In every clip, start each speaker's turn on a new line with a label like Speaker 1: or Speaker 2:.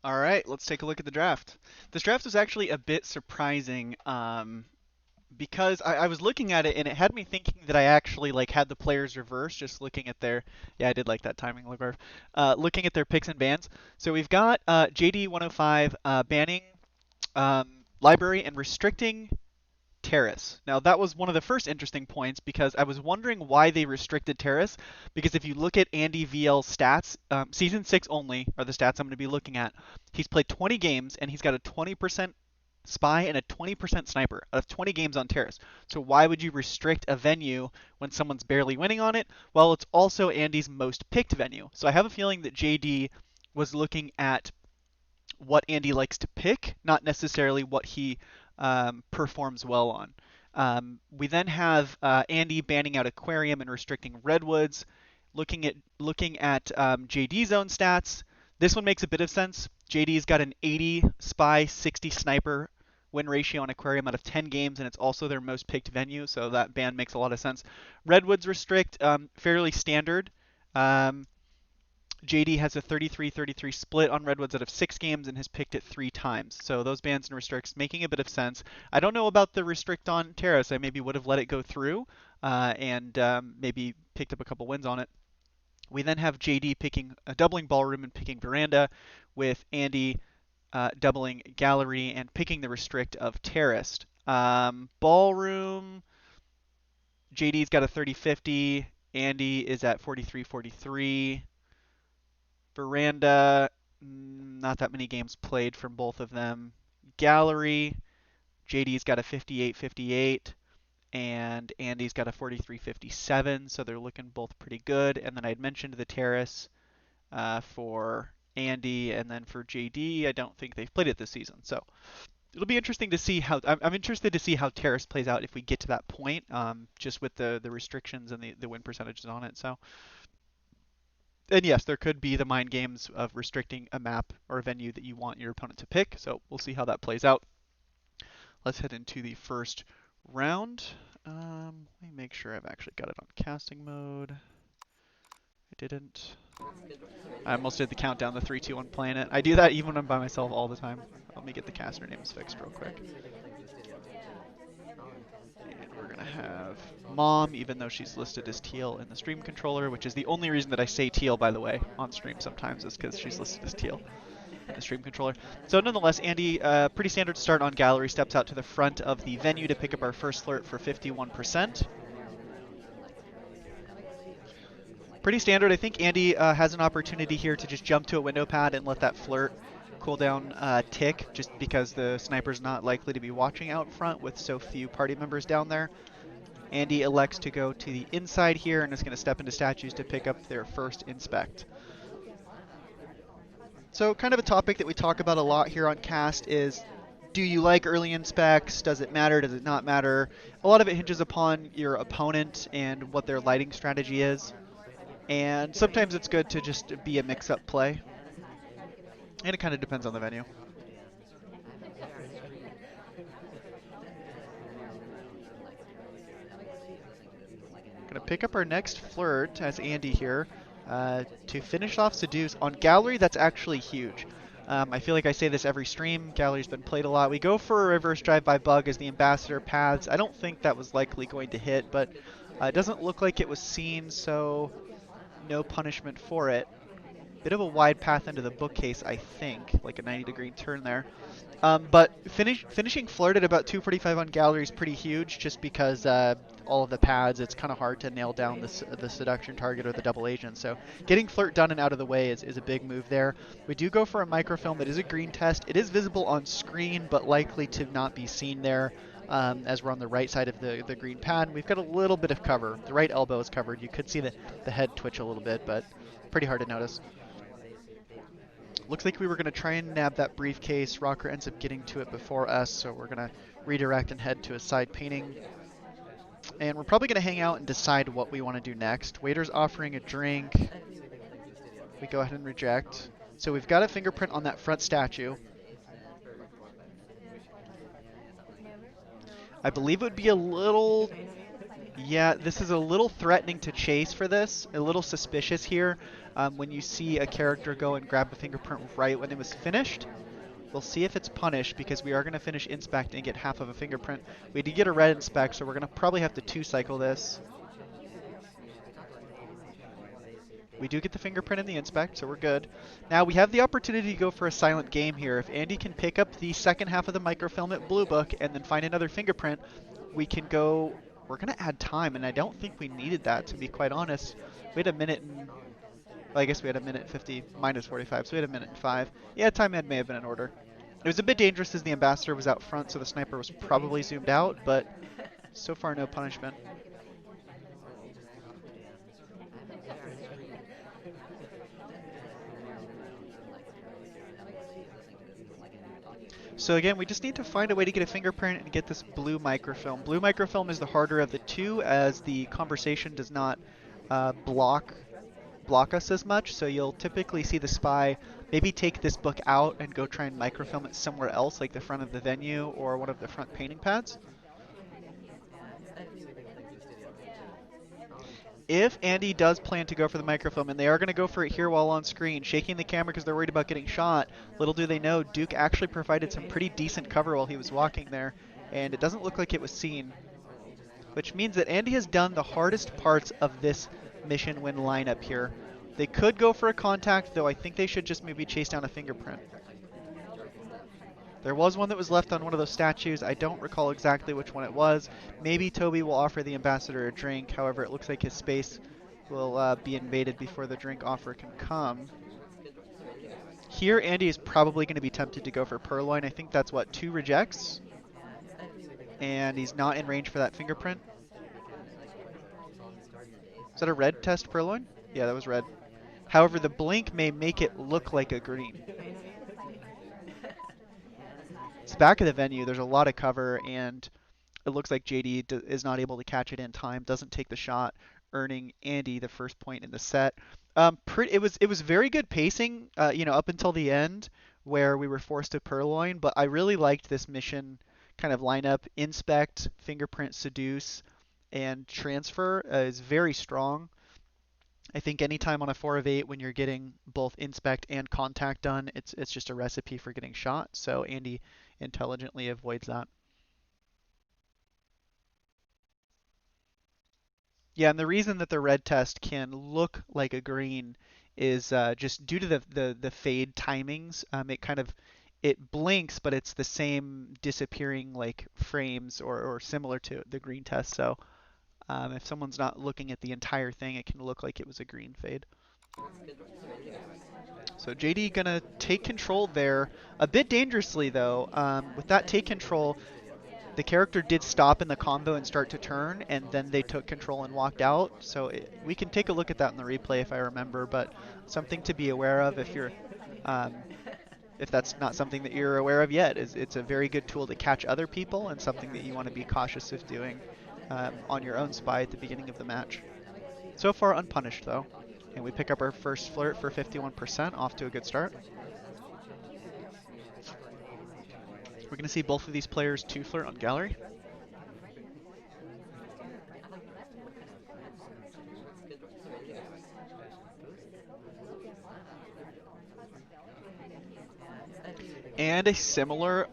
Speaker 1: All right, let's take a look at the draft. This draft was actually a bit surprising because I was looking at it and it had me thinking that I actually like had the players reversed. Just looking at their, yeah, I did like that timing, Lagarde. Looking at their picks and bans. So we've got jd105 banning library and restricting Terrace. Now, that was one of the first interesting points because I was wondering why they restricted Terrace. Because if you look at Andivx's stats, season 6 only are the stats I'm going to be looking at. He's played 20 games and he's got a 20% spy and a 20% sniper out of 20 games on Terrace. So why would you restrict a venue when someone's barely winning on it? Well, it's also Andy's most picked venue. So I have a feeling that JD was looking at what Andy likes to pick, not necessarily what he performs well on. We then have Andy banning out Aquarium and restricting Redwoods. Looking at JD's own stats, this one makes a bit of sense. JD's got an 80 spy, 60 sniper win ratio on Aquarium out of 10 games, and it's also their most picked venue, so that ban makes a lot of sense. Redwoods restrict, fairly standard. Um, JD has a 33-33 split on Redwoods out of 6 games and has picked it 3 times. So those bans and restricts making a bit of sense. I don't know about the restrict on Terrace. I maybe would have let it go through and maybe picked up a couple wins on it. We then have JD picking doubling ballroom and picking veranda, with Andy doubling gallery and picking the restrict of terrace. Ballroom, JD's got a 30-50. Andy is at 43-43. Veranda, not that many games played from both of them. Gallery, JD's got a 58-58 and Andy's got a 43-57, so they're looking both pretty good. And then I had mentioned the terrace for Andy, and then for JD, I don't think they've played it this season. So it'll be interesting to see how I'm interested to see how terrace plays out if we get to that point, just with the restrictions and the win percentages on it. So and yes, there could be the mind games of restricting a map or a venue that you want your opponent to pick. So we'll see how that plays out. Let's head into the first round. Let me make sure I've actually got it on casting mode. I didn't. I almost did the countdown, the 3, 2, 1 playing it. I do that even when I'm by myself all the time. Let me get the caster names fixed real quick. And we're going to have Mom, even though she's listed as Teal in the stream controller, which is the only reason that I say Teal, by the way, on stream sometimes, is because she's listed as Teal in the stream controller. So nonetheless, Andy, pretty standard start on gallery, steps out to the front of the venue to pick up our first flirt for 51%. Pretty standard. I think Andy has an opportunity here to just jump to a window pad and let that flirt cooldown tick, just because the sniper's not likely to be watching out front with so few party members down there. Andy elects to go to the inside here and is going to step into statues to pick up their first inspect. So kind of a topic that we talk about a lot here on Cast is, do you like early inspects? Does it matter? Does it not matter? A lot of it hinges upon your opponent and what their lighting strategy is. And sometimes it's good to just be a mix-up play. And it kind of depends on the venue. Gonna pick up our next flirt as Andy here to finish off Seduce. On Gallery, that's actually huge. I feel like I say this every stream. Gallery's been played a lot. We go for a reverse drive-by bug as the ambassador paths. I don't think that was likely going to hit, but it doesn't look like it was seen, so no punishment for it. Bit of a wide path into the bookcase, I think, like a 90-degree turn there. But finishing flirt at about 245 on gallery is pretty huge, just because all of the pads, it's kind of hard to nail down the seduction target or the double agent. So getting flirt done and out of the way is a big move there. We do go for a microfilm that is a green test. It is visible on screen, but likely to not be seen there. As we're on the right side of the green pad. We've got a little bit of cover. The right elbow is covered. You could see the head twitch a little bit, but pretty hard to notice. Looks like we were going to try and nab that briefcase. Rocker ends up getting to it before us, so we're going to redirect and head to a side painting. And we're probably going to hang out and decide what we want to do next. Waiter's offering a drink. We go ahead and reject. So we've got a fingerprint on that front statue. I believe it would be a little Yeah, this is a little threatening to chase for this, a little suspicious here. When you see a character go and grab a fingerprint right when it was finished, we'll see if it's punished because we are going to finish inspect and get half of a fingerprint. We did get a red inspect, so we're going to probably have to two-cycle this. We do get the fingerprint in the inspect, so we're good. Now we have the opportunity to go for a silent game here. If Andy can pick up the second half of the microfilm at Blue Book and then find another fingerprint, we can go. We're going to add time, and I don't think we needed that, to be quite honest. We had a minute and. Well, I guess we had a minute 50 minus 45, so we had a minute and 5. Yeah, time may have been in order. It was a bit dangerous as the ambassador was out front, so the sniper was probably zoomed out, but so far no punishment. So again, we just need to find a way to get a fingerprint and get this blue microfilm. Blue microfilm is the harder of the two, as the conversation does not block us as much. So you'll typically see the spy maybe take this book out and go try and microfilm it somewhere else, like the front of the venue or one of the front painting pads. If Andy does plan to go for the microfilm, and they are going to go for it here while on screen, shaking the camera because they're worried about getting shot, little do they know, Duke actually provided some pretty decent cover while he was walking there, and it doesn't look like it was seen. Which means that Andy has done the hardest parts of this mission win lineup here. They could go for a contact, though I think they should just maybe chase down a fingerprint. There was one that was left on one of those statues. I don't recall exactly which one it was. Maybe Toby will offer the ambassador a drink. However, it looks like his space will be invaded before the drink offer can come. Here, Andy is probably going to be tempted to go for Purloin. I think that's what, 2 rejects? And he's not in range for that fingerprint. Is that a red test Purloin? Yeah, that was red. However, the blink may make it look like a green. It's the back of the venue. There's a lot of cover, and it looks like JD is not able to catch it in time, doesn't take the shot, earning Andy the first point in the set. It was very good pacing, up until the end where we were forced to Purloin, but I really liked this mission kind of lineup. Inspect, fingerprint, seduce, and transfer is very strong. I think anytime on a 4 of 8 when you're getting both inspect and contact done, it's just a recipe for getting shot. So Andy intelligently avoids that. Yeah, and the reason that the red test can look like a green is just due to the fade timings. It blinks, but it's the same disappearing like frames or similar to the green test. So if someone's not looking at the entire thing, it can look like it was a green fade. So JD gonna take control there, a bit dangerously though. With that take control, the character did stop in the combo and start to turn, and then they took control and walked out. So we can take a look at that in the replay if I remember, but something to be aware of if that's not something that you're aware of yet. It's a very good tool to catch other people and something that you want to be cautious of doing on your own spy at the beginning of the match. So far unpunished though, and we pick up our first flirt for 51%, off to a good start. We're going to see both of these players 2-flirt on gallery. And a similar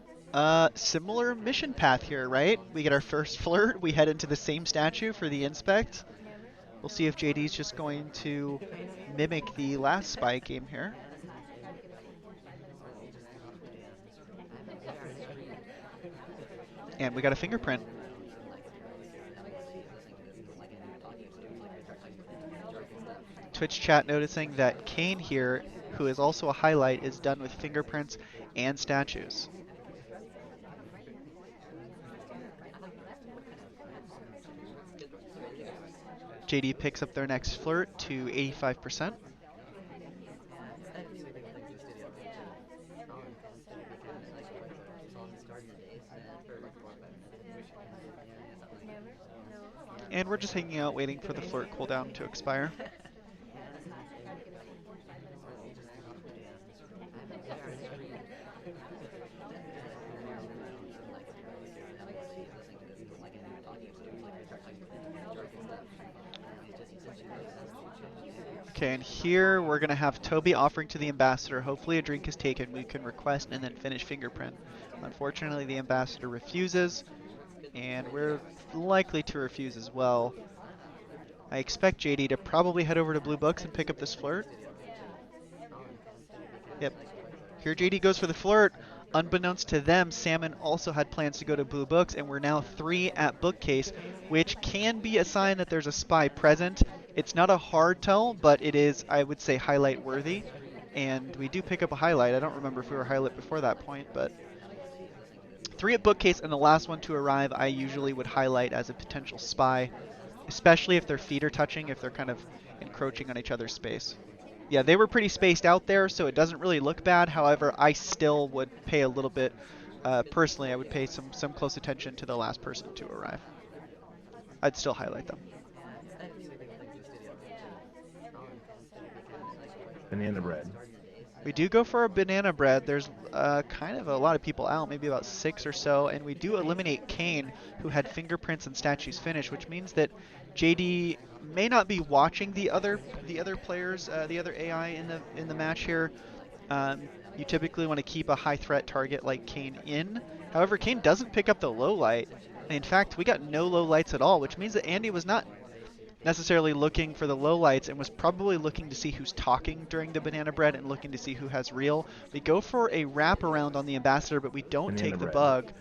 Speaker 1: mission path here, right? We get our first flirt, we head into the same statue for the inspect. We'll see if JD's just going to mimic the last spy game here. And we got a fingerprint. Twitch chat noticing that Kane here, who is also a highlight, is done with fingerprints and statues. JD picks up their next flirt to 85%. And we're just hanging out waiting for the flirt cooldown to expire. Okay, and here we're going to have Toby offering to the ambassador. Hopefully a drink is taken. We can request and then finish fingerprint. Unfortunately, the ambassador refuses, and we're likely to refuse as well. I expect JD to probably head over to Blue Books and pick up this flirt. Yep. Here JD goes for the flirt. Unbeknownst to them, Salmon also had plans to go to Blue Books, and we're now 3 at Bookcase, which can be a sign that there's a spy present. It's not a hard tell, but it is, I would say, highlight worthy. And we do pick up a highlight. I don't remember if we were highlight before that point, but 3 at Bookcase, and the last one to arrive I usually would highlight as a potential spy, especially if their feet are touching, if they're kind of encroaching on each other's space. Yeah, they were pretty spaced out there, so it doesn't really look bad. However, I still would pay a little bit, personally, I would pay some close attention to the last person to arrive. I'd still highlight them.
Speaker 2: Banana bread.
Speaker 1: We do go for a banana bread. There's kind of a lot of people out, maybe about 6 or so, and we do eliminate Kane, who had fingerprints and statues finished, which means that JD may not be watching the other players, the other AI in the match here. You typically want to keep a high threat target like Kane in. However, Kane doesn't pick up the low light. In fact, we got no low lights at all, which means that Andy was not necessarily looking for the low lights and was probably looking to see who's talking during the banana bread and looking to see who has real. We go for a wraparound on the ambassador, but we don't take the bug.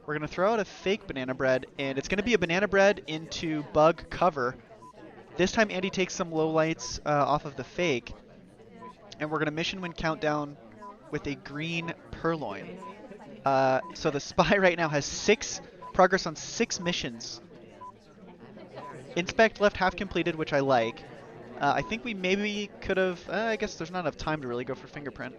Speaker 1: We're going to throw out a fake banana bread, and it's going to be a banana bread into bug cover. This time Andy takes some low lights off of the fake, and we're going to mission win countdown with a green purloin. So the spy right now has progress on 6 missions. Inspect left half completed, which I like. I think we maybe could have, I guess there's not enough time to really go for fingerprint.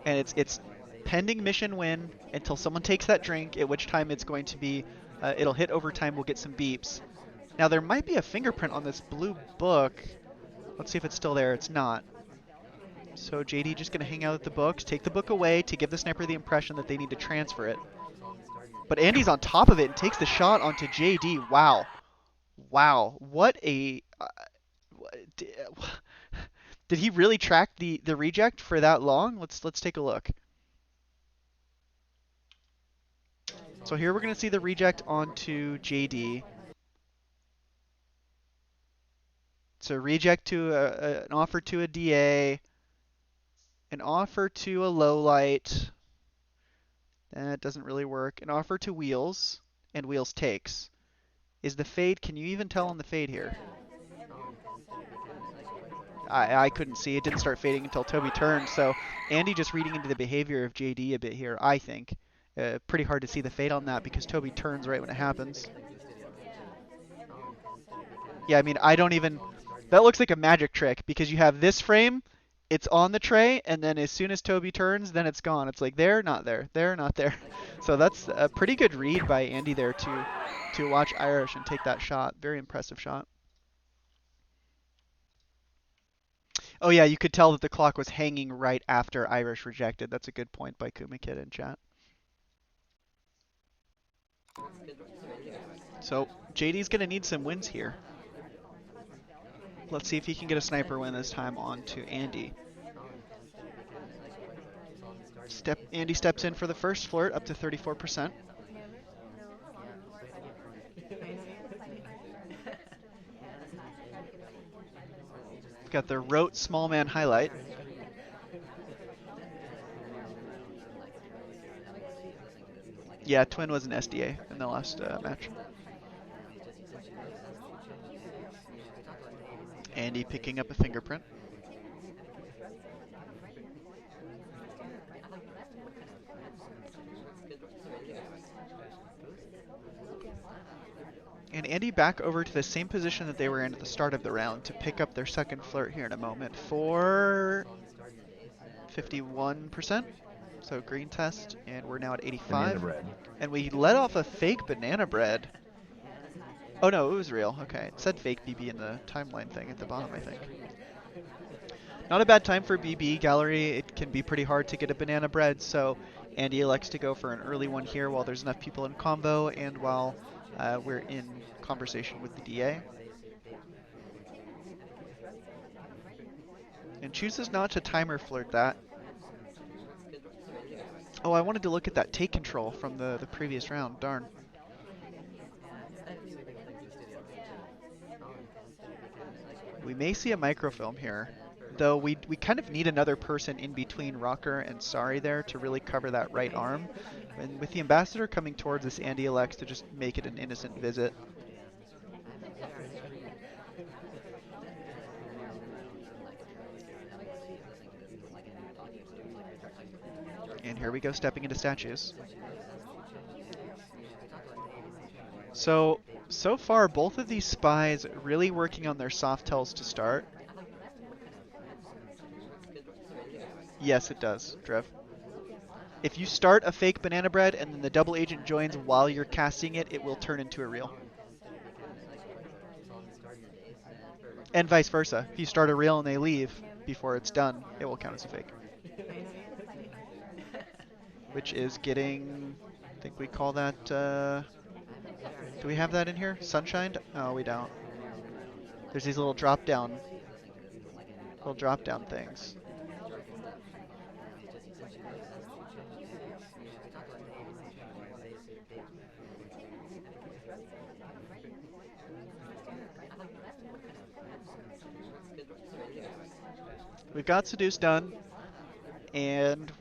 Speaker 1: And it's pending mission win until someone takes that drink, at which time it's going to be, it'll hit overtime, we'll get some beeps. Now there might be a fingerprint on this blue book. Let's see if it's still there. It's not. So JD just going to hang out at the books, take the book away to give the sniper the impression that they need to transfer it. But Andy's on top of it and takes the shot onto JD. Wow. Wow. What a... did he really track the reject for that long? Let's take a look. So here we're going to see the reject onto JD. So reject to an offer to a DA, an offer to a low light. That doesn't really work. An offer to Wheels, and Wheels takes. Is the fade, can you even tell on the fade here? I couldn't see. It didn't start fading until Toby turned, so Andy just reading into the behavior of JD a bit here, I think. Pretty hard to see the fade on that because Toby turns right when it happens. Yeah, I mean, I don't even... That looks like a magic trick because you have this frame, it's on the tray, and then as soon as Toby turns, then it's gone. It's like there, not there, there, not there. So that's a pretty good read by Andy there to watch Irish and take that shot. Very impressive shot. Oh yeah, you could tell that the clock was hanging right after Irish rejected. That's a good point by Kumakid in chat. So JD's going to need some wins here. Let's see if he can get a sniper win this time on to Andy. Andy steps in for the first flirt, up to 34%. Got the rote small man highlight. Yeah, Twin was an SDA in the last match. Andy picking up a fingerprint. And Andy back over to the same position that they were in at the start of the round to pick up their second flirt here in a moment for 51%. So green test, and we're now at 85. And we let off a fake banana bread. Oh no, it was real. Okay, it said fake BB in the timeline thing at the bottom, I think. Not a bad time for BB. Gallery, it can be pretty hard to get a banana bread, so Andy elects to go for an early one here while there's enough people in combo and while we're in conversation with the DA. And chooses not to timer flirt that. Oh, I wanted to look at that take control from the previous round. Darn. We may see a microfilm here, though we kind of need another person in between Rocker and Sari there to really cover that right arm. And with the Ambassador coming towards us, Andy elects to just make it an innocent visit. And here we go, stepping into statues. So far, both of these spies really working on their soft tells to start. Yes, it does, Drev. If you start a fake banana bread and then the double agent joins while you're casting it, it will turn into a real. And vice versa. If you start a reel and they leave before it's done, it will count as a fake. Which is getting, I think we call that, do we have that in here? Sunshined? Oh, we don't. There's these little drop down things. We've got Seduce done, and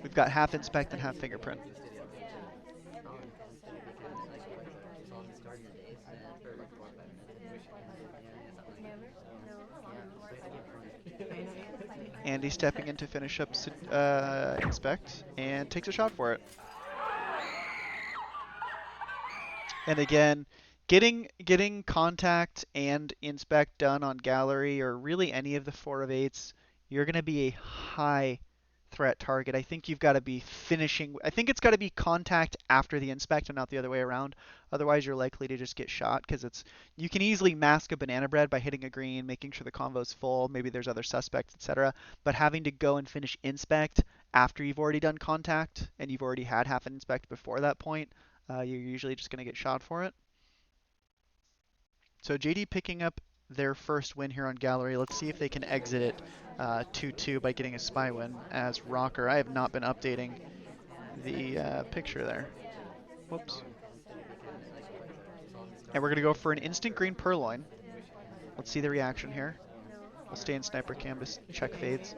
Speaker 1: we've got half Inspect and half Fingerprint. Andy stepping in to finish up Inspect, and takes a shot for it. And again, getting Contact and Inspect done on Gallery, or really any of the 4 of 8s, you're going to be a high threat target. I think you've got to be finishing. I think it's got to be Contact after the Inspect and not the other way around. Otherwise, you're likely to just get shot, because you can easily mask a banana bread by hitting a green, making sure the convo's full. Maybe there's other suspects, etc. But having to go and finish Inspect after you've already done Contact and you've already had half an Inspect before that point, you're usually just going to get shot for it. So JD picking up their first win here on Gallery. Let's see if they can exit it 2-2 by getting a spy win as Rocker. I have not been updating the picture there. Whoops. And we're going to go for an instant green purloin. Let's see the reaction here. We'll stay in sniper cam to check fades.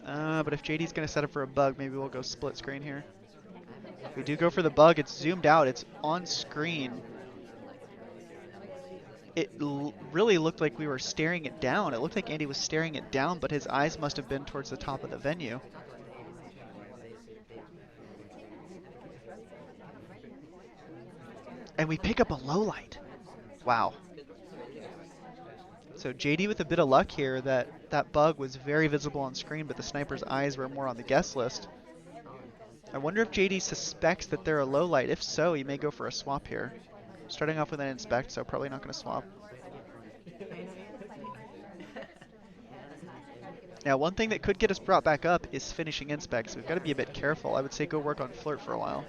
Speaker 1: But if JD's going to set up for a bug, maybe we'll go split screen here. We do go for the bug. It's zoomed out. It's on screen. It really looked like we were staring it down. It looked like Andy was staring it down, but his eyes must have been towards the top of the venue. And we pick up a low light. Wow. So JD with a bit of luck here that bug was very visible on screen, but the sniper's eyes were more on the guest list. I wonder if JD suspects that they're a low light. If so, he may go for a swap here. Starting off with an Inspect, so probably not going to swap. Now, one thing that could get us brought back up is finishing Inspect, so we've got to be a bit careful. I would say go work on Flirt for a while.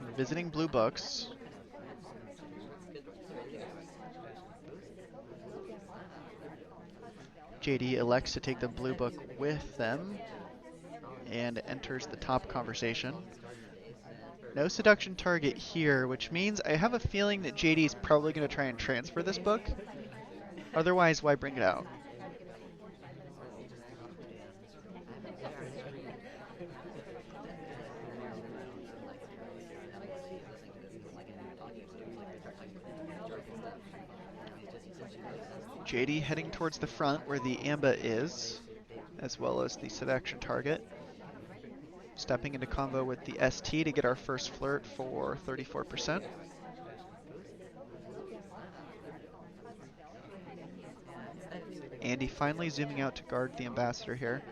Speaker 1: We're visiting blue books. JD elects to take the blue book with them and enters the top conversation. No seduction target here, which means I have a feeling that JD is probably going to try and transfer this book. Otherwise, why bring it out? JD heading towards the front where the Amba is, as well as the seduction target. Stepping into convo with the ST to get our first flirt for 34%. Andy finally zooming out to guard the Ambassador here.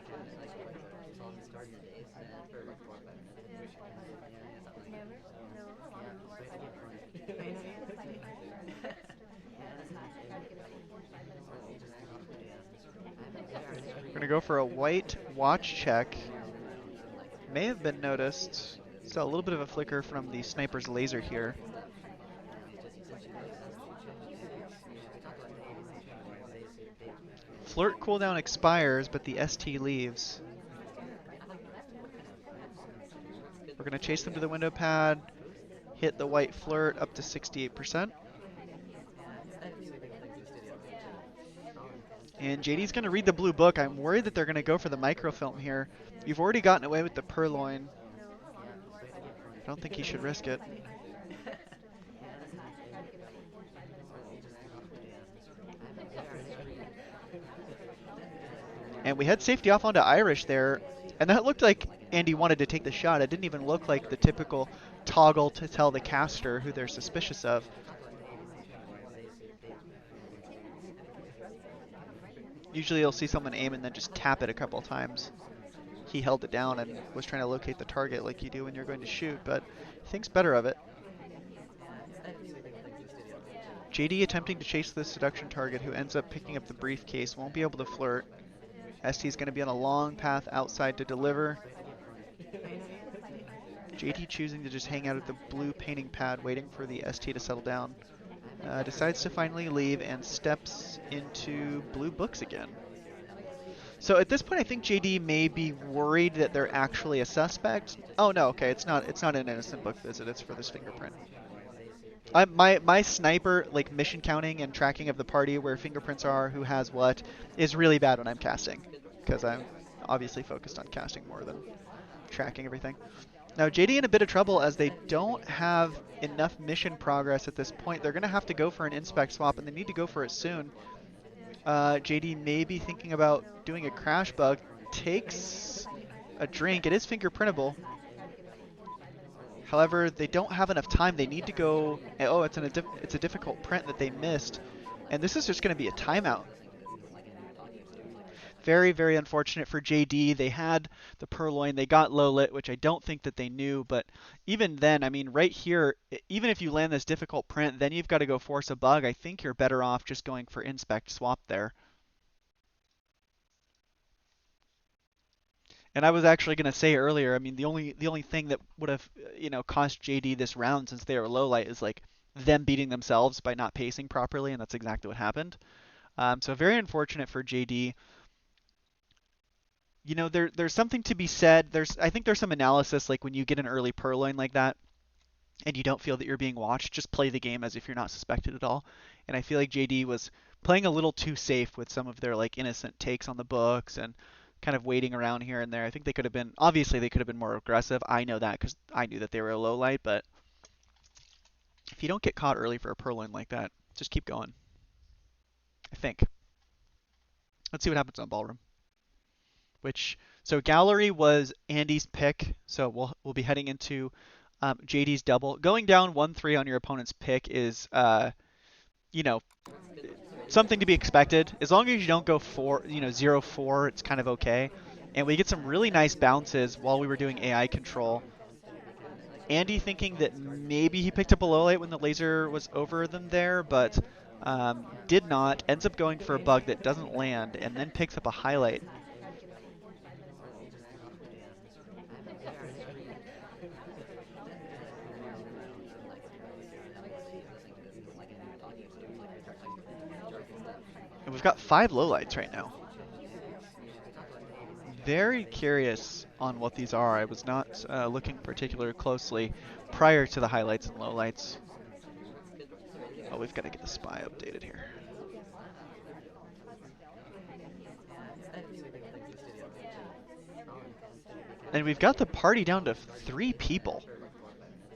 Speaker 1: gonna go for a white watch check. May have been noticed. Saw a little bit of a flicker from the sniper's laser here. Flirt cooldown expires, but the ST leaves. We're gonna chase them to the window pad, hit the white flirt up to 68%. And JD's gonna read the blue book. I'm worried that they're gonna go for the microfilm here. You've already gotten away with the purloin. I don't think he should risk it. And we had safety off onto Irish there, and that looked like Andy wanted to take the shot. It didn't even look like the typical toggle to tell the caster who they're suspicious of. Usually you'll see someone aim and then just tap it a couple times. He held it down and was trying to locate the target like you do when you're going to shoot, but thinks better of it. JD attempting to chase the seduction target, who ends up picking up the briefcase, won't be able to flirt. ST's going to be on a long path outside to deliver. JD choosing to just hang out at the blue painting pad, waiting for the ST to settle down. Decides to finally leave and steps into blue books again. So at this point, I think JD may be worried that they're actually a suspect. Oh no, okay, it's not an innocent book visit. It's for this fingerprint. My sniper like mission counting and tracking of the party where fingerprints are, who has what, is really bad when I'm casting, because I'm obviously focused on casting more than tracking everything. Now JD in a bit of trouble as they don't have enough mission progress at this point. They're going to have to go for an inspect swap, and they need to go for it soon. JD may be thinking about doing a crash bug. Takes a drink. It is fingerprintable. However, they don't have enough time. They need to go. Oh, it's a difficult print that they missed, and this is just going to be a timeout. Very, very unfortunate for JD. They had the purloin. They got low lit, which I don't think that they knew. But even then, I mean, right here, even if you land this difficult print, then you've got to go force a bug. I think you're better off just going for inspect swap there. And I was actually going to say earlier, I mean, the only thing that would have, cost JD this round, since they were low light, is like them beating themselves by not pacing properly, and that's exactly what happened. So very unfortunate for JD. There's something to be said. I think there's some analysis, like when you get an early purloin like that and you don't feel that you're being watched, just play the game as if you're not suspected at all. And I feel like JD was playing a little too safe with some of their like innocent takes on the books and kind of waiting around here and there. I think they could have been, obviously they could have been more aggressive. I know that because I knew that they were a low light, but if you don't get caught early for a purloin like that, just keep going, I think. Let's see what happens on ballroom. So gallery was Andy's pick, so we'll be heading into JD's double. Going down 1-3 on your opponent's pick is, something to be expected. As long as you don't go 0-4, it's kind of okay. And we get some really nice bounces while we were doing AI control. Andy thinking that maybe he picked up a low light when the laser was over them there, but did not. Ends up going for a bug that doesn't land, and then picks up a highlight. And we've got 5 lowlights right now. Very curious on what these are. I was not looking particularly closely prior to the highlights and lowlights. Oh, we've got to get the spy updated here. And we've got the party down to 3 people.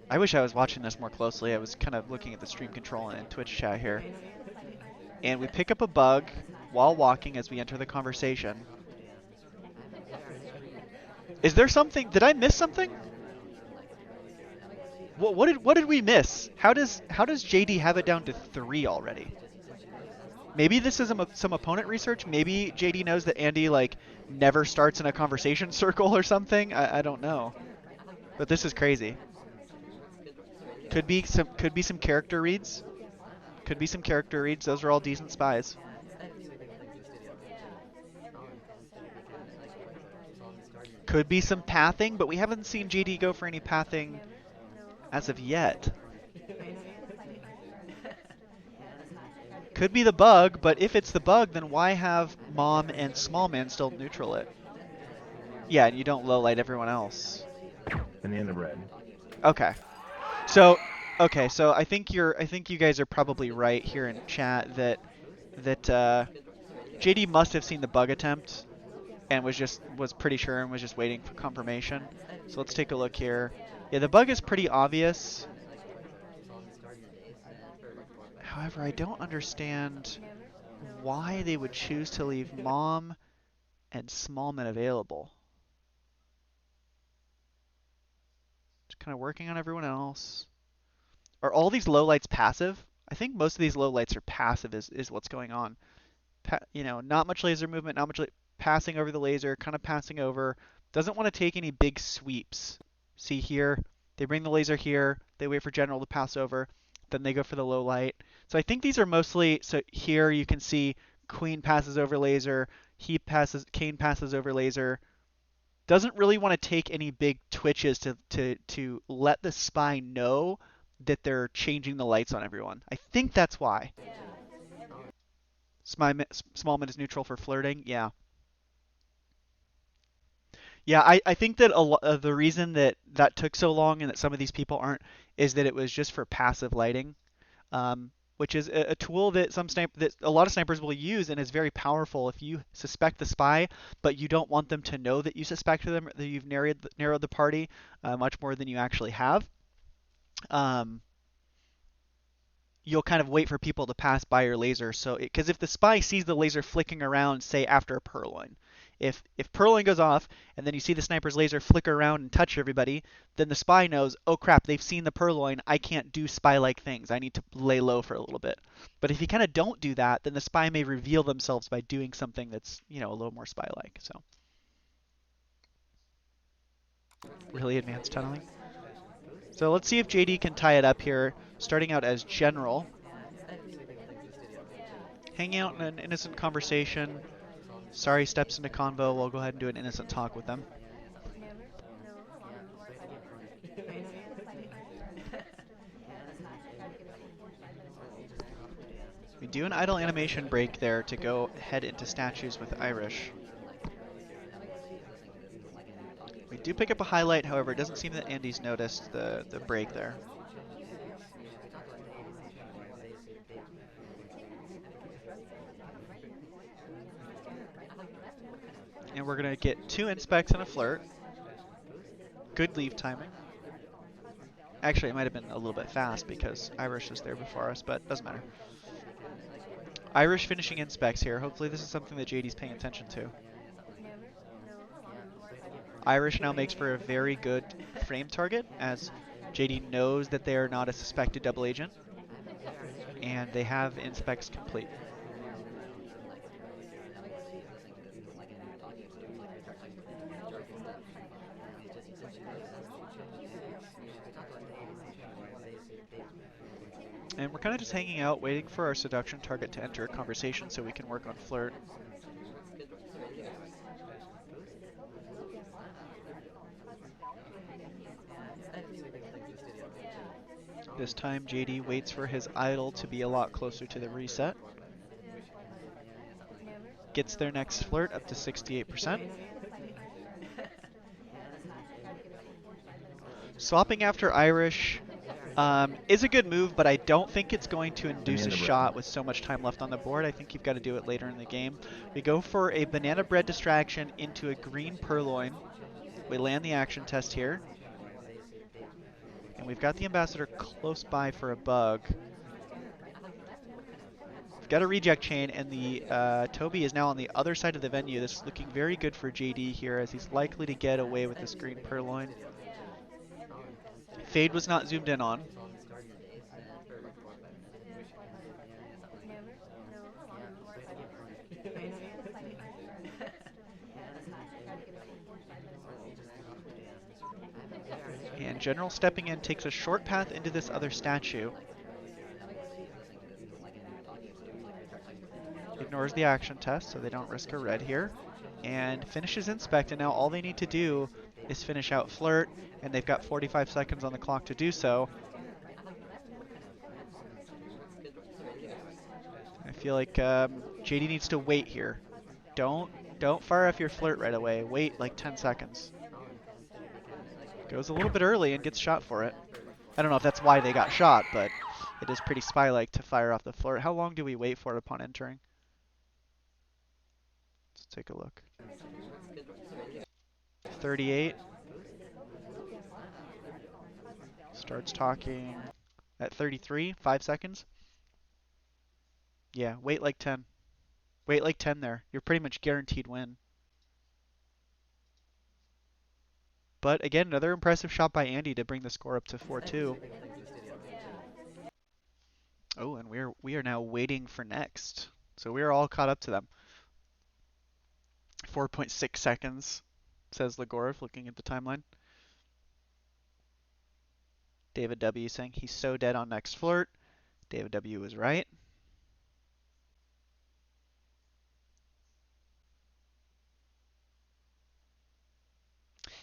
Speaker 1: I wish I was watching this more closely. I was kind of looking at the stream control and Twitch chat here. And we pick up a bug while walking as we enter the conversation. Is there something? Did I miss something? What did we miss? How does JD have it down to 3 already? Maybe this is some opponent research. Maybe JD knows that Andy like never starts in a conversation circle or something. I don't know. But this is crazy. Could be some character reads. Could be some character reads. Those are all decent spies. Could be some pathing, but we haven't seen JD go for any pathing as of yet. Could be the bug, but if it's the bug, then why have Mom and Small Man still neutral it? Yeah, and you don't low light everyone else.
Speaker 2: Banana bread.
Speaker 1: Okay. So I think you guys are probably right here in chat that JD must have seen the bug attempt and was pretty sure and was just waiting for confirmation. So let's take a look here. Yeah, the bug is pretty obvious. However, I don't understand why they would choose to leave Mom and Smallman available. Just kind of working on everyone else. Are all these lowlights passive? I think most of these lowlights are passive is what's going on. You know, not much laser movement, not much passing over the laser, kind of passing over. Doesn't want to take any big sweeps. See here, they bring the laser here, they wait for General to pass over, then they go for the low light. So I think these are mostly, so here you can see Queen passes over laser, Kane passes over laser. Doesn't really want to take any big twitches to let the spy know that they're changing the lights on everyone. I think that's why. Smallman is neutral for flirting. Yeah. Yeah, I think that the reason that took so long and that some of these people aren't is that it was just for passive lighting, which is a tool that that a lot of snipers will use and is very powerful if you suspect the spy, but you don't want them to know that you suspect them, that you've narrowed the party much more than you actually have. You'll kind of wait for people to pass by your laser. So, because if the spy sees the laser flicking around, say after a purloin, if purloin goes off and then you see the sniper's laser flicker around and touch everybody, then the spy knows, oh crap, they've seen the purloin. I can't do spy-like things. I need to lay low for a little bit. But if you kind of don't do that, then the spy may reveal themselves by doing something that's, you know, a little more spy-like. So, really advanced tunneling. So let's see if JD can tie it up here, starting out as General. Hanging out in an innocent conversation. Sorry steps into convo. We'll go ahead and do an innocent talk with them. We do an idle animation break there to go head into statues with Irish. We do pick up a highlight, however, it doesn't seem that Andy's noticed the break there. And we're going to get 2 inspects and a flirt. Good leave timing. Actually, it might have been a little bit fast because Irish is there before us, but doesn't matter. Irish finishing inspects here. Hopefully this is something that JD's paying attention to. Irish now makes for a very good frame target as JD knows that they are not a suspected double agent. And they have inspects complete. And we're kind of just hanging out, waiting for our seduction target to enter a conversation so we can work on flirt. This time JD waits for his idol to be a lot closer to the reset. Gets their next flirt up to 68%. Swapping after Irish is a good move, but I don't think it's going to induce a shot with so much time left on the board. I think you've got to do it later in the game. We go for a banana bread distraction into a green purloin. We land the action test here. And we've got the ambassador close by for a bug. We've got a reject chain, and the Toby is now on the other side of the venue. This is looking very good for JD here, as he's likely to get away with this green purloin. Fade was not zoomed in on. And General stepping in takes a short path into this other statue. Ignores the action test, so they don't risk a red here. and finishes inspect, and now all they need to do is finish out flirt, and they've got 45 seconds on the clock to do so. I feel like JD needs to wait here. Don't fire off your flirt right away. Wait like 10 seconds. Goes a little bit early and gets shot for it. I don't know if that's why they got shot, but it is pretty spy-like to fire off the flirt. How long do we wait for it upon entering? Let's take a look. 38. Starts talking at 33, 5 seconds. Yeah, wait like 10. Wait like 10 there. You're pretty much guaranteed win. But again, another impressive shot by Andy to bring the score up to 4-2. Oh, and we are now waiting for next. So we are all caught up to them. 4.6 seconds, says Legorov, looking at the timeline. David W saying he's so dead on next flirt. David W was right.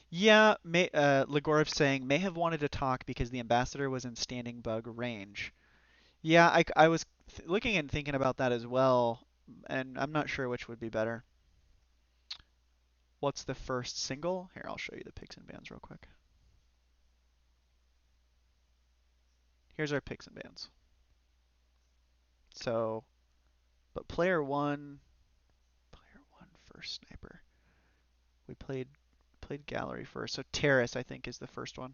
Speaker 1: Yeah, Legorov saying may have wanted to talk because the ambassador was in standing bug range. Yeah, I was looking and thinking about that as well, and I'm not sure which would be better. What's the first single? Here, I'll show you the picks and bans real quick. Here's our picks and bans. So, but player one first sniper. We played gallery first. So Terrace, I think, is the first one.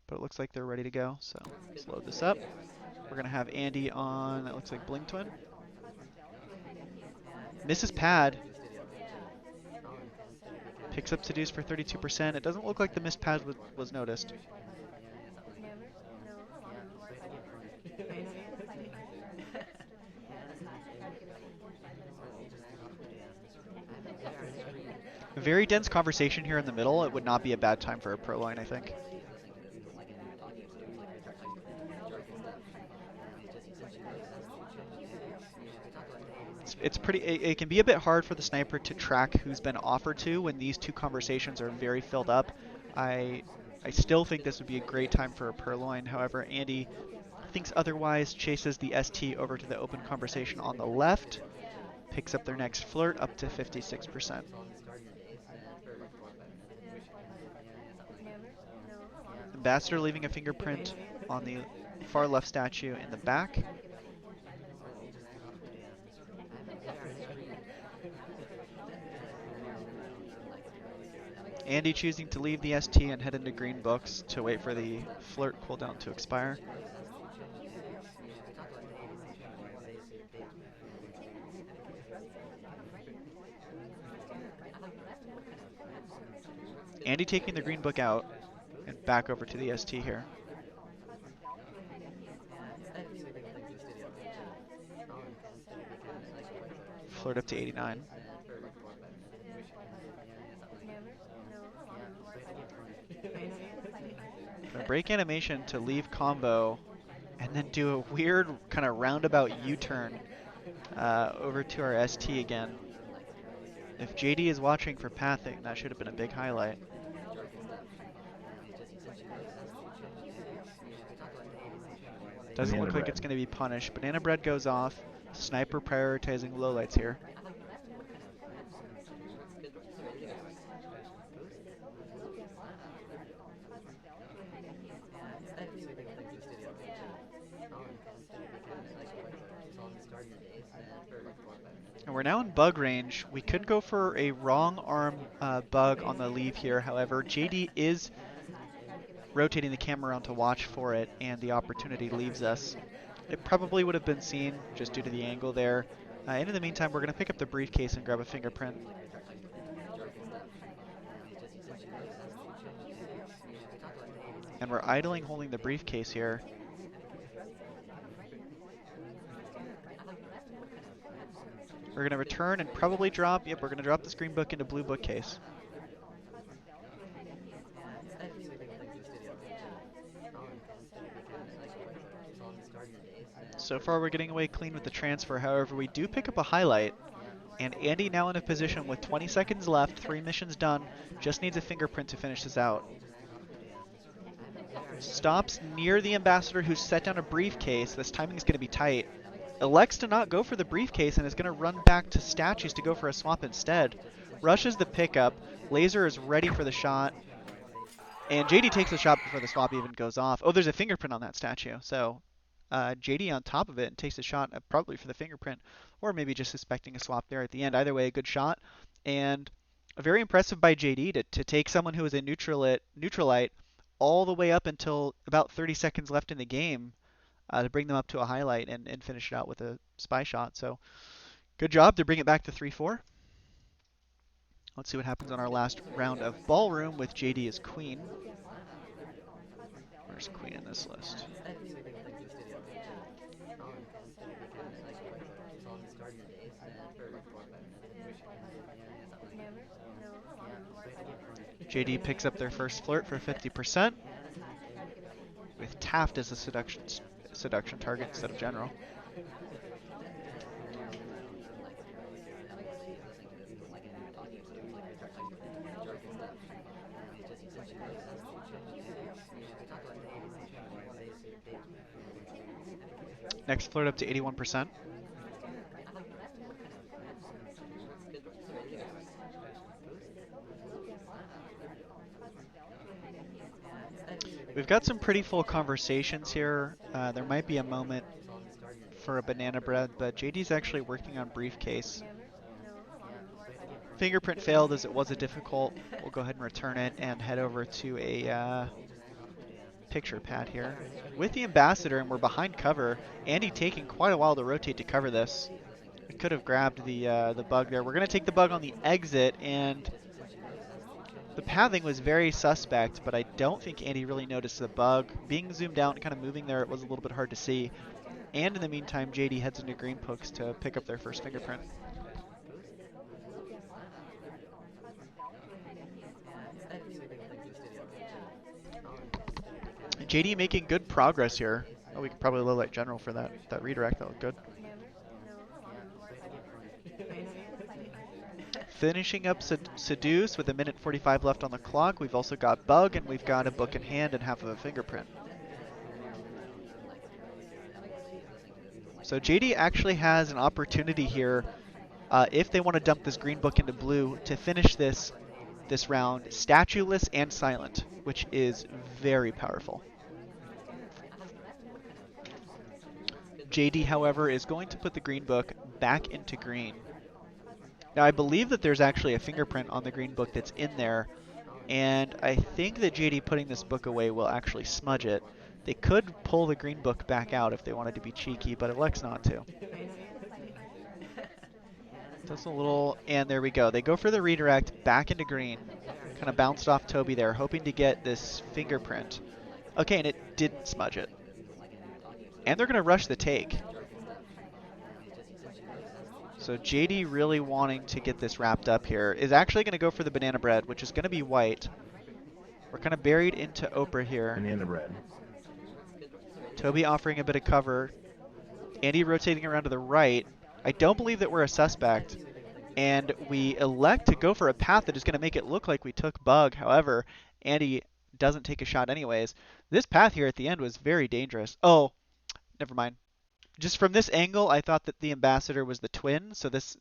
Speaker 1: But it looks like they're ready to go. So let's load this up. We're gonna have Andy on. That looks like Bling Twin. Misses pad. Picks up seduce for 32%. It doesn't look like the missed pad was noticed. A very dense conversation here in the middle. It would not be a bad time for a purloin, I think. It's pretty. It can be a bit hard for the sniper to track who's been offered to when these two conversations are very filled up. I still think this would be a great time for a purloin. However, Andy thinks otherwise, chases the ST over to the open conversation on the left, picks up their next flirt up to 56%. Ambassador leaving a fingerprint on the far left statue in the back. Andy choosing to leave the ST and head into green books to wait for the flirt cooldown to expire. Andy taking the green book out and back over to the ST here. Flirt up to 89. Break animation to leave combo and then do a weird kind of roundabout U-turn over to our ST again. If JD is watching for pathing, that should have been a big highlight. Doesn't look like it's going to be punished. Banana bread goes off. Sniper prioritizing lowlights here. And we're now in bug range. We could go for a wrong arm bug on the leave here. However, JD is rotating the camera around to watch for it, and the opportunity leaves us. It probably would have been seen just due to the angle there. And in the meantime, we're going to pick up the briefcase and grab a fingerprint. And we're idling holding the briefcase here. We're going to return and probably drop, yep, we're going to drop this green book into blue bookcase. So far we're getting away clean with the transfer. However, we do pick up a highlight. And Andy now in a position with 20 seconds left, 3 missions done, just needs a fingerprint to finish this out. Stops near the ambassador who's set down a briefcase. This timing is going to be tight. Elects to not go for the briefcase and is going to run back to statues to go for a swap instead. Rushes the pickup. Laser is ready for the shot. And JD takes the shot before the swap even goes off. Oh, there's a fingerprint on that statue. So JD on top of it and takes a shot probably for the fingerprint, or maybe just suspecting a swap there at the end. Either way, a good shot. And very impressive by JD to take someone who was a neutralite all the way up until about 30 seconds left in the game to bring them up to a highlight and finish it out with a spy shot. So good job to bring it back to 3-4. Let's see what happens on our last round of ballroom with JD as queen. Where's queen in this list? JD picks up their first flirt for 50%, with Taft as a seduction target instead of general. Next flirt up to 81%. We've got some pretty full conversations here. There might be a moment for a banana bread, but JD's actually working on briefcase. Fingerprint failed as it was a difficult. We'll go ahead and return it and head over to a picture pad here with the ambassador, and we're behind cover. Andy taking quite a while to rotate to cover this. We could have grabbed the bug there. We're going to take the bug on the exit, and the pathing was very suspect, but I don't think Andy really noticed the bug. Being zoomed out and kind of moving there, it was a little bit hard to see. And in the meantime, JD heads into green pokes to pick up their first fingerprint. JD making good progress here. Oh, we could probably low light general for that redirect. That looked good. Finishing up Seduce with 1:45 left on the clock. We've also got Bug, and we've got a book in hand and half of a fingerprint. So JD actually has an opportunity here, if they want to dump this green book into blue, to finish this round statueless and silent, which is very powerful. JD, however, is going to put the green book back into green. Now, I believe that there's actually a fingerprint on the green book that's in there, and I think that JD putting this book away will actually smudge it. They could pull the green book back out if they wanted to be cheeky, but elects not to. Just a little, and there we go. They go for the redirect back into green. Kind of bounced off Toby there, hoping to get this fingerprint. Okay, and it didn't smudge it. And they're going to rush the take. So JD really wanting to get this wrapped up here is actually going to go for the banana bread, which is going to be white. We're kind of buried into Oprah here.
Speaker 2: Banana bread.
Speaker 1: Toby offering a bit of cover. Andy rotating around to the right. I don't believe that we're a suspect. And we elect to go for a path that is going to make it look like we took Bug. However, Andy doesn't take a shot anyways. This path here at the end was very dangerous. Oh, never mind. Just from this angle, I thought that the ambassador was the twin, so this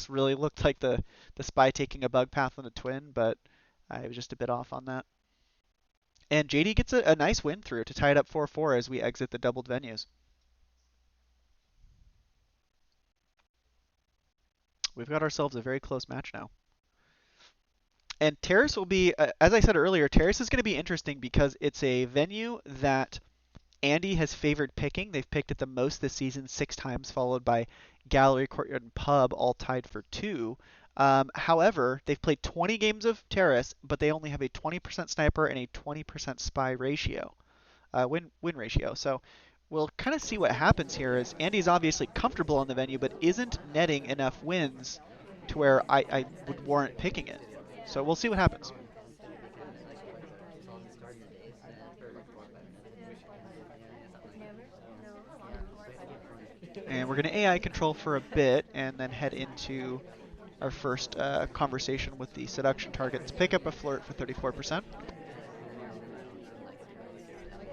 Speaker 1: really looked like the spy taking a bug path on the twin, but I was just a bit off on that. And JD gets a nice win through to tie it up 4-4 as we exit the doubled venues. We've got ourselves a very close match now. And Terrace will be, as I said earlier, Terrace is going to be interesting because it's a venue that Andy has favored picking. They've picked it the most this season, 6 times, followed by Gallery, Courtyard, and Pub, all tied for 2. However, they've played 20 games of Terrace, but they only have a 20% sniper and a 20% spy ratio, win ratio. So we'll kind of see what happens here, as Andy's obviously comfortable on the venue, but isn't netting enough wins to where I would warrant picking it. So we'll see what happens. And we're going to AI control for a bit and then head into our first conversation with the seduction targets. Pick up a flirt for 34%.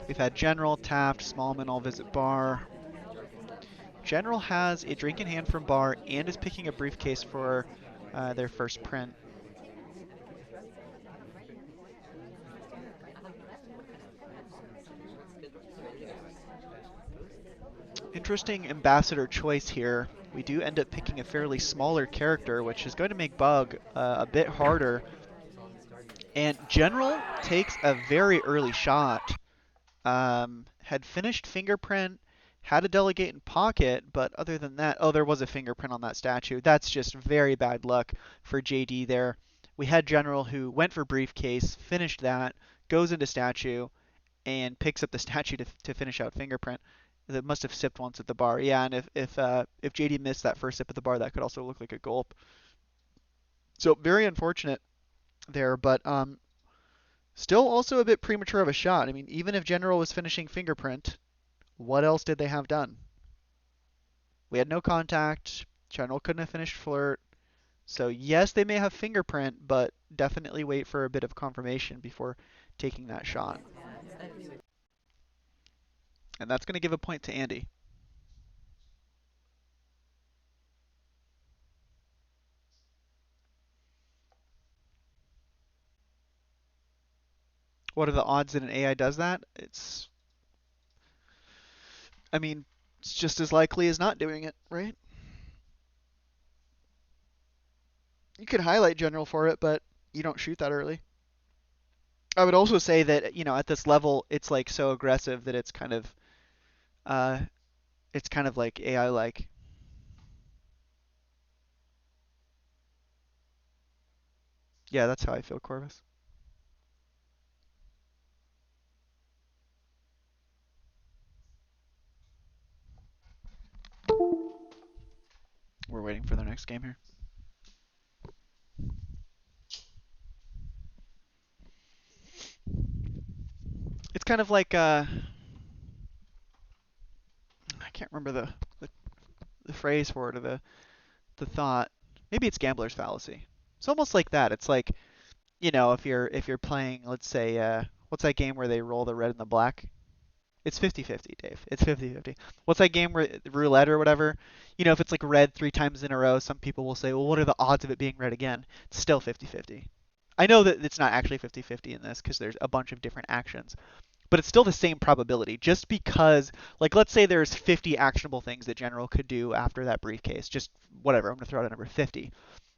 Speaker 1: We've had General, Taft, Smallman all visit bar. General has a drink in hand from bar and is picking a briefcase for their first print. Interesting ambassador choice here. We do end up picking a fairly smaller character, which is going to make Bug a bit harder. And General takes a very early shot. Had finished fingerprint, had a delegate in pocket, but other than that, oh, there was a fingerprint on that statue. That's just very bad luck for JD there. We had General who went for briefcase, finished that, goes into statue, and picks up the statue to finish out fingerprint. That must have sipped once at the bar. Yeah, and if JD missed that first sip at the bar, that could also look like a gulp. So very unfortunate there, but still also a bit premature of a shot. I mean, even if General was finishing fingerprint, what else did they have done? We had no contact. General couldn't have finished flirt. So yes, they may have fingerprint, but definitely wait for a bit of confirmation before taking that shot. And that's going to give a point to Andy. What are the odds that an AI does that? I mean, it's just as likely as not doing it, right? You could highlight General for it, but you don't shoot that early. I would also say that, at this level, it's like so aggressive that it's kind of like AI-like. Yeah, that's how I feel, Corvus. We're waiting for the next game here. It's kind of like I can't remember the phrase for it or the thought. Maybe it's gambler's fallacy. It's almost like that. It's like, if you're playing, let's say, what's that game where they roll the red and the black? It's 50-50, Dave. It's 50-50. What's that game where roulette or whatever? If it's like red 3 times in a row, some people will say, well, what are the odds of it being red again? It's still 50-50. I know that it's not actually 50-50 in this because there's a bunch of different actions, but it's still the same probability. Just because, like, let's say there's 50 actionable things that General could do after that briefcase. Just whatever. I'm going to throw out a number 50.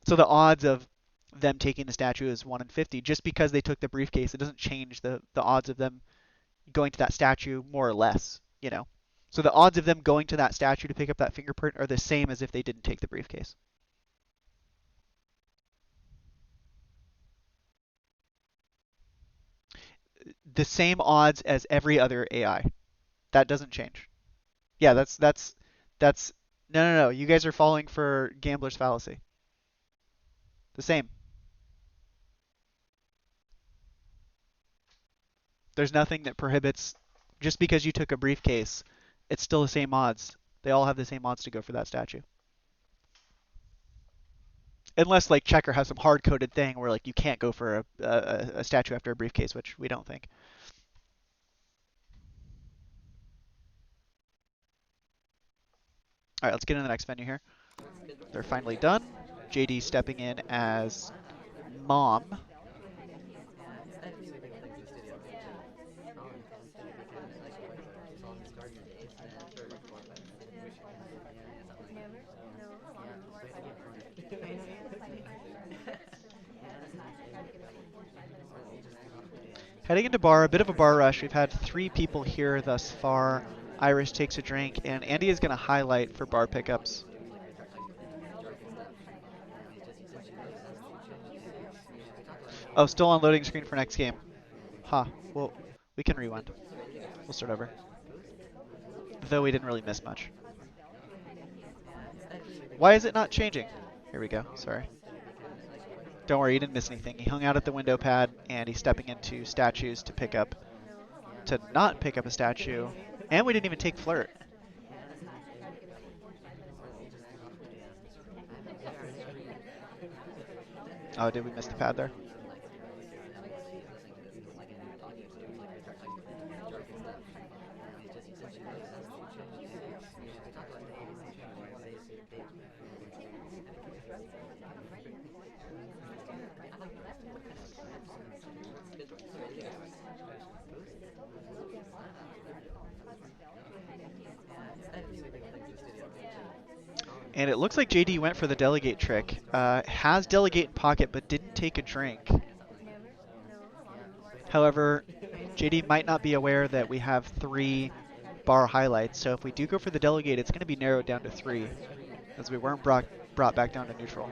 Speaker 1: So the odds of them taking the statue is 1 in 50. Just because they took the briefcase, it doesn't change the odds of them going to that statue more or less, So the odds of them going to that statue to pick up that fingerprint are the same as if they didn't take the briefcase. The same odds as every other AI. That doesn't change. Yeah, that's no. You guys are falling for gambler's fallacy. The same. There's nothing that prohibits just because you took a briefcase, it's still the same odds. They all have the same odds to go for that statue. Unless like Checker has some hard-coded thing where like you can't go for a statue after a briefcase, which we don't think. All right, let's get into the next venue here. They're finally done. JD stepping in as mom. Heading into bar, a bit of a bar rush. We've had 3 people here thus far. Iris takes a drink, and Andy is going to highlight for bar pickups. Oh, still on loading screen for next game. Huh. Well, we can rewind. We'll start over. Though we didn't really miss much. Why is it not changing? Here we go. Sorry. Don't worry, he didn't miss anything. He hung out at the window pad, and he's stepping into statues to not pick up a statue. And we didn't even take flirt. Oh, did we miss the pad there? And it looks like JD went for the delegate trick. Has delegate in pocket, but didn't take a drink. However, JD might not be aware that we have 3 bar highlights, so if we do go for the delegate, it's going to be narrowed down to 3, as we weren't brought back down to neutral.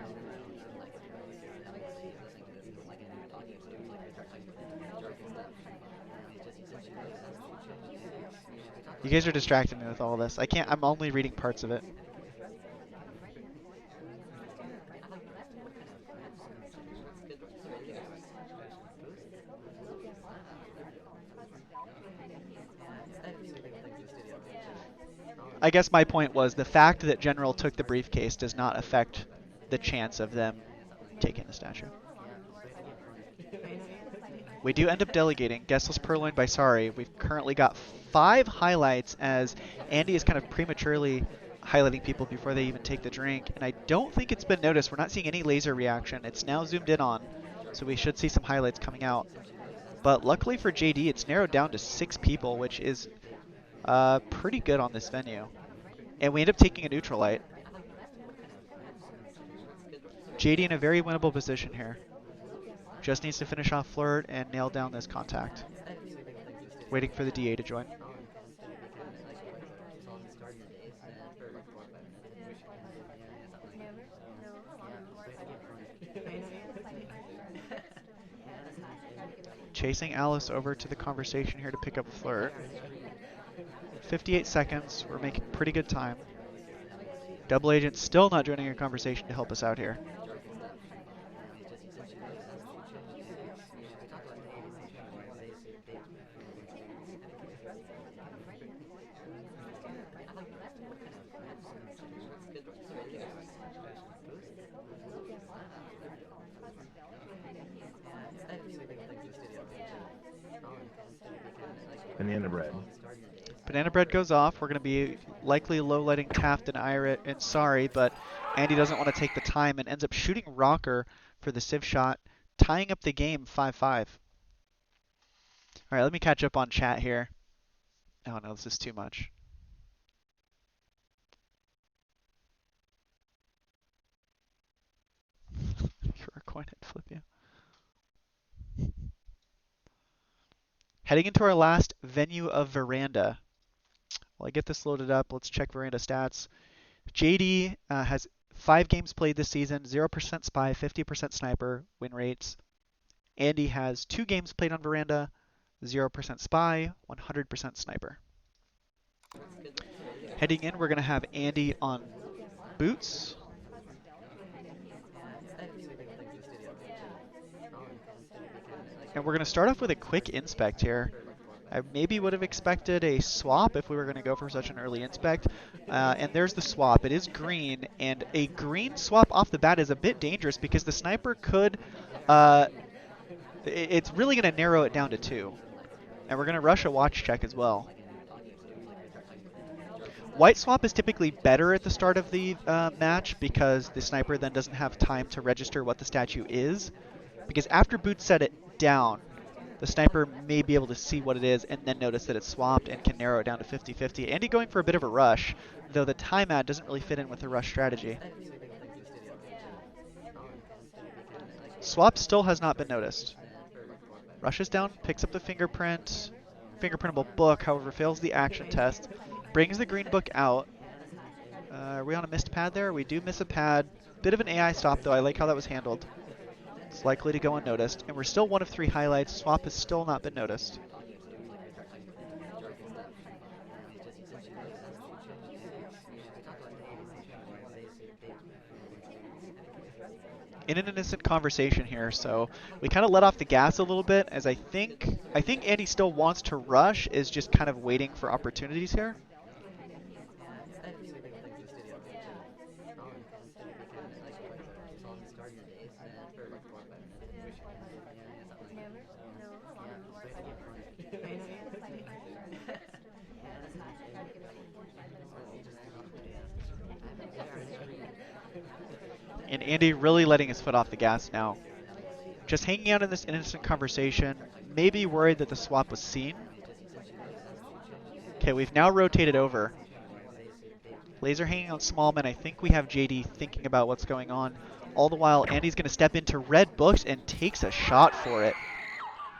Speaker 1: You guys are distracting me with all this. I'm only reading parts of it. I guess my point was the fact that General took the briefcase does not affect the chance of them taking the statue. We do end up delegating. Guestless Purloined by Sorry. We've currently got 5 highlights as Andy is kind of prematurely highlighting people before they even take the drink. And I don't think it's been noticed. We're not seeing any laser reaction. It's now zoomed in on, so we should see some highlights coming out. But luckily for JD, it's narrowed down to 6 people, which is pretty good on this venue. And we end up taking a neutral light. JD in a very winnable position here. Just needs to finish off flirt and nail down this contact. Waiting for the DA to join. Chasing Alice over to the conversation here to pick up flirt. 58 seconds. We're making pretty good time. Double agent still not joining a conversation to help us out here.
Speaker 2: Banana bread.
Speaker 1: Banana bread goes off. We're going to be likely low-lighting Taft and Irit and Sorry, but Andy doesn't want to take the time and ends up shooting Rocker for the Civ shot, tying up the game 5-5. All right, let me catch up on chat here. Oh no, this is too much. For a coin, I'd flip you. Heading into our last venue of Veranda. While I get this loaded up, let's check Veranda stats. JD has 5 games played this season, 0% Spy, 50% Sniper, win rates. Andy has 2 games played on Veranda, 0% Spy, 100% Sniper. Heading in, we're going to have Andy on boots. And we're going to start off with a quick inspect here. I maybe would have expected a swap if we were going to go for such an early inspect. And there's the swap. It is green, and a green swap off the bat is a bit dangerous because the sniper could... it's really going to narrow it down to 2. And we're going to rush a watch check as well. White swap is typically better at the start of the match because the sniper then doesn't have time to register what the statue is. Because after boots set it down, the sniper may be able to see what it is and then notice that it's swapped and can narrow it down to 50-50. Andy going for a bit of a rush, though the time ad doesn't really fit in with the rush strategy. Swap still has not been noticed. Rushes down, picks up the fingerprint, fingerprintable book, however fails the action test. Brings the green book out. Are we on a missed pad there? We do miss a pad. Bit of an AI stop though, I like how that was handled. It's likely to go unnoticed, and we're still 1 of 3 highlights. Swap has still not been noticed. In an innocent conversation here, so we kind of let off the gas a little bit, as I think Andy still wants to rush, is just kind of waiting for opportunities here. And Andy really letting his foot off the gas now. Just hanging out in this innocent conversation, maybe worried that the swap was seen. Okay, we've now rotated over. Laser hanging on Smallman. I think we have JD thinking about what's going on. All the while, Andy's going to step into red books and takes a shot for it.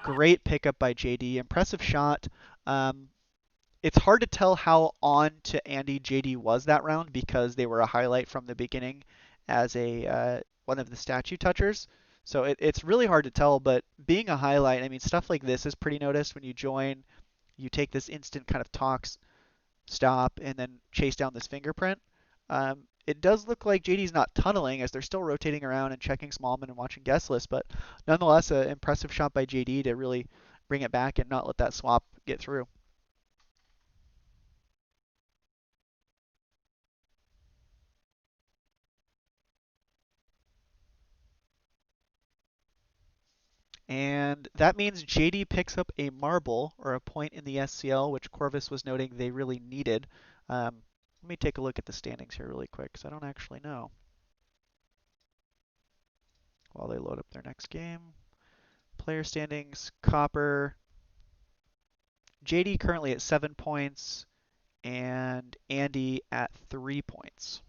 Speaker 1: Great pickup by JD. Impressive shot. It's hard to tell how on to Andy JD was that round because they were a highlight from the beginning as a one of the statue touchers. So it's really hard to tell, but being a highlight, I mean, stuff like this is pretty noticed when you join. You take this instant kind of talks, stop, and then chase down this fingerprint. It does look like JD's not tunneling as they're still rotating around and checking Smallman and watching guest list, but nonetheless, an impressive shot by JD to really bring it back and not let that swap get through. And that means JD picks up a marble or a point in the SCL, which Corvus was noting they really needed. Let me take a look at the standings here really quick because I don't actually know. While they load up their next game. Player standings, Copper. JD currently at 7 points and Andy at 3 points.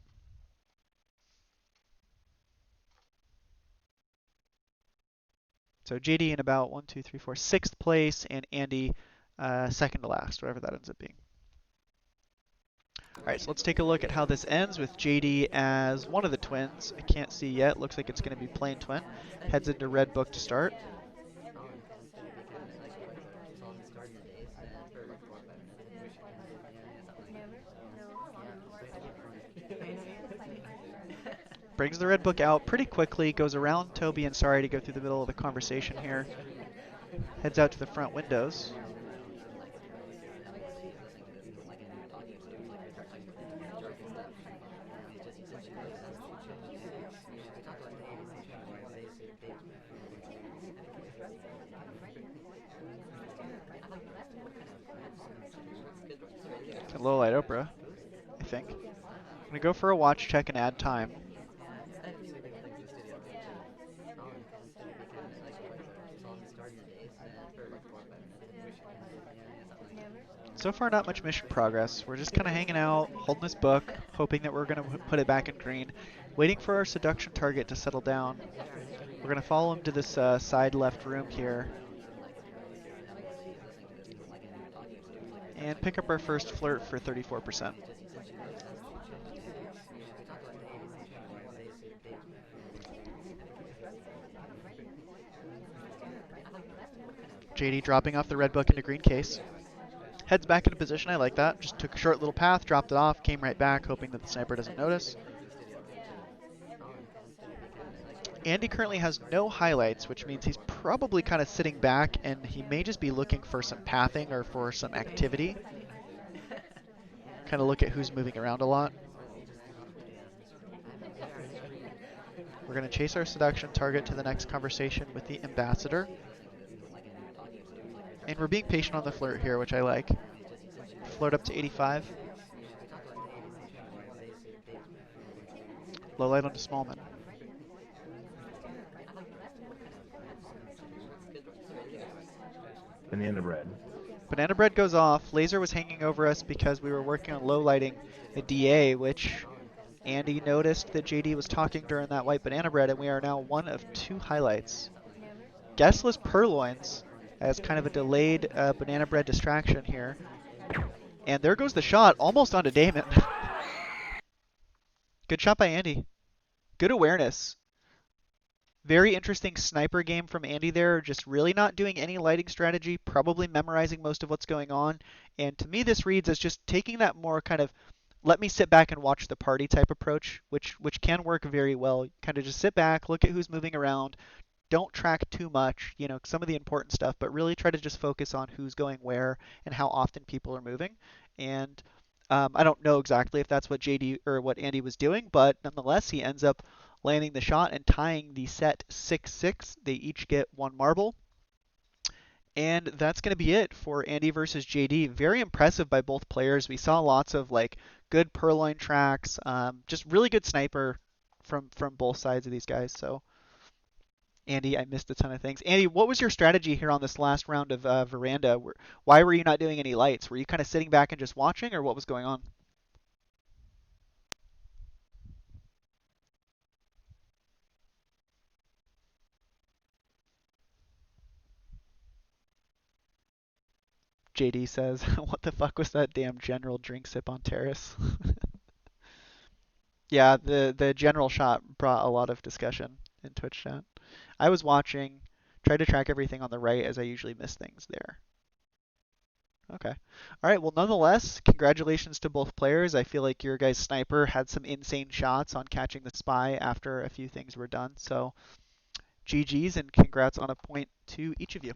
Speaker 1: So JD in about 1, 2, 3, 4, 6th place, and Andy second to last, whatever that ends up being. All right, so let's take a look at how this ends with JD as one of the twins. I can't see yet. Looks like it's going to be plain twin. Heads into red book to start. Brings the red book out pretty quickly, goes around Toby and Sorry to go through the middle of the conversation here. Heads out to the front windows. A low light Oprah, I think. I'm going to go for a watch check and add time. So far, not much mission progress. We're just kind of hanging out, holding this book, hoping that we're going to put it back in green, waiting for our seduction target to settle down. We're going to follow him to this side left room here and pick up our first flirt for 34%. JD dropping off the red book into green case. Heads back into position, I like that. Just took a short little path, dropped it off, came right back, hoping that the sniper doesn't notice. Andy currently has no highlights, which means he's probably kind of sitting back and he may just be looking for some pathing or for some activity. Kind of look at who's moving around a lot. We're going to chase our seduction target to the next conversation with the ambassador. And we're being patient on the flirt here, which I like. Flirt up to 85. Low light onto Smallman.
Speaker 2: Banana bread.
Speaker 1: Banana bread goes off. Laser was hanging over us because we were working on low lighting a DA, which Andy noticed that JD was talking during that white banana bread, and we are now one of 2 highlights. Guestless purloins as kind of a delayed banana bread distraction here. And there goes the shot, almost onto Damon. Good shot by Andy. Good awareness. Very interesting sniper game from Andy there, just really not doing any lighting strategy, probably memorizing most of what's going on. And to me, this reads as just taking that more kind of let me sit back and watch the party type approach, which can work very well. Kind of just sit back, look at who's moving around. Don't track too much, you know, some of the important stuff, but really try to just focus on who's going where and how often people are moving. And I don't know exactly if that's what JD or what Andy was doing, but nonetheless, he ends up landing the shot and tying the set 6-6. They each get 1 marble. And that's going to be it for Andy versus JD. Very impressive by both players. We saw lots of like good purloin tracks, just really good sniper from both sides of these guys. So Andy, I missed a ton of things. Andy, what was your strategy here on this last round of Veranda? Why were you not doing any lights? Were you kind of sitting back and just watching, or what was going on? JD says, "What the fuck was that damn general drink sip on terrace?" Yeah, the general shot brought a lot of discussion in Twitch chat. I was watching, tried to track everything on the right as I usually miss things there. Okay. All right. Well, nonetheless, congratulations to both players. I feel like your guys' sniper had some insane shots on catching the spy after a few things were done. So, GG's and congrats on a point to each of you.